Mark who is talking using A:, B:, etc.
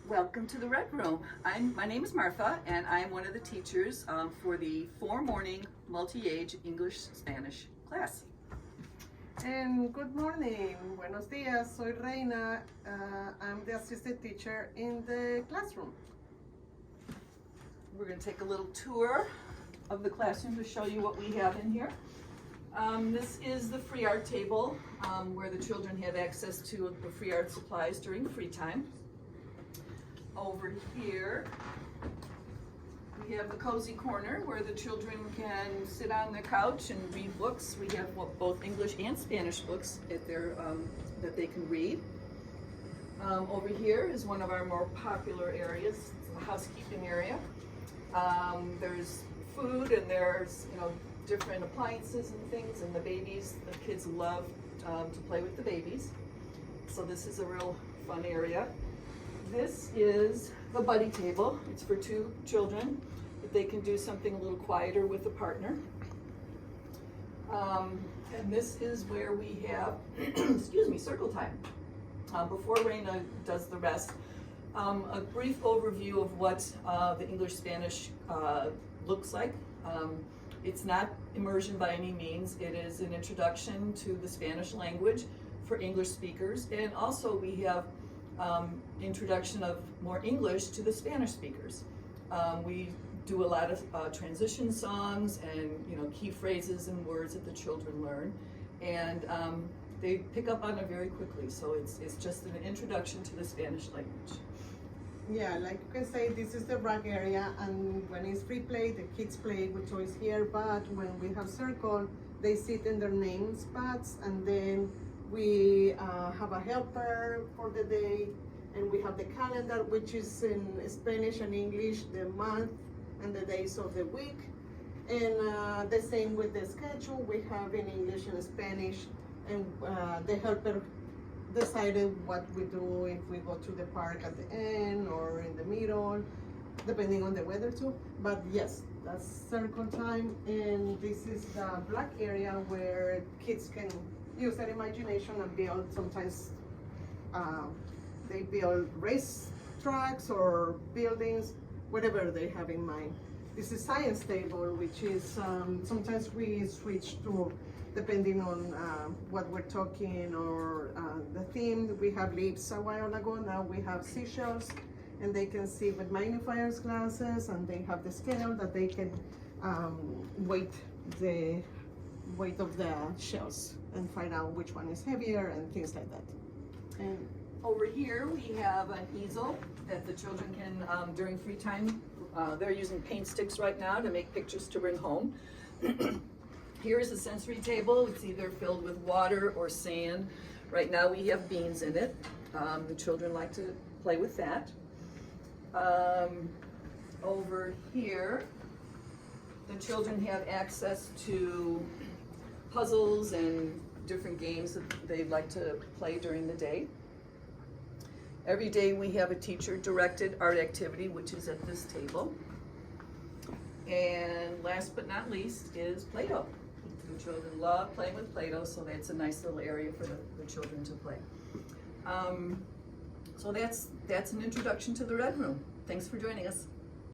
A: Welcome to the Red Room. My name is Martha, and I'm one of the teachers for the 4-morning multi-age English-Spanish class.
B: And good morning, buenos dias, soy Reina. I'm the assistant teacher in the classroom.
A: We're going to take a little tour of the classroom to show you what we have in here. This is the free art table where the children have access to the free art supplies during free time. Over here, we have the cozy corner where the children can sit on the couch and read books. We have both English and Spanish books that they can read. Over here is one of our more popular areas, the housekeeping area. There's food and there's different appliances and things, and the kids love to play with the babies. So this is a real fun area. This is the buddy table. It's for 2 children, but they can do something a little quieter with a partner. And this is where we have, excuse me, circle time. Before Reina does the rest, a brief overview of what the English-Spanish looks like. It's not immersion by any means. It is an introduction to the Spanish language for English speakers, and also we have introduction of more English to the Spanish speakers. We do a lot of transition songs and key phrases and words that the children learn, and they pick up on it very quickly. So it's just an introduction to the Spanish language.
B: Yeah, like you can say, this is the rug area, and when it's free play, the kids play with toys here, but when we have circle, they sit in their name spots, and then we have a helper for the day, and we have the calendar, which is in Spanish and English, the month and the days of the week. And the same with the schedule, we have in English and Spanish, and the helper decided what we do, if we go to the park at the end or in the middle, depending on the weather too. But yes, that's circle time, and this is the black area where kids can use their imagination and build. Sometimes they build race tracks or buildings, whatever they have in mind. This is science table, which is sometimes we switch to depending on what we're talking or the theme. We have leaves a while ago, now we have seashells, and they can see with magnifiers glasses, and they have the scale that they can weight the weight of the shells and find out which one is heavier and things like that. And
A: over here we have an easel that the children can, during free time, they're using paint sticks right now to make pictures to bring home. Here is a sensory table. It's either filled with water or sand. Right now we have beans in it. The children like to play with that. Over here, the children have access to puzzles and different games that they like to play during the day. Every day we have a teacher-directed art activity, which is at this table. And last but not least is Play-Doh. The children love playing with Play-Doh, so that's a nice little area for the children to play. So that's an introduction to the Red Room. Thanks for joining us.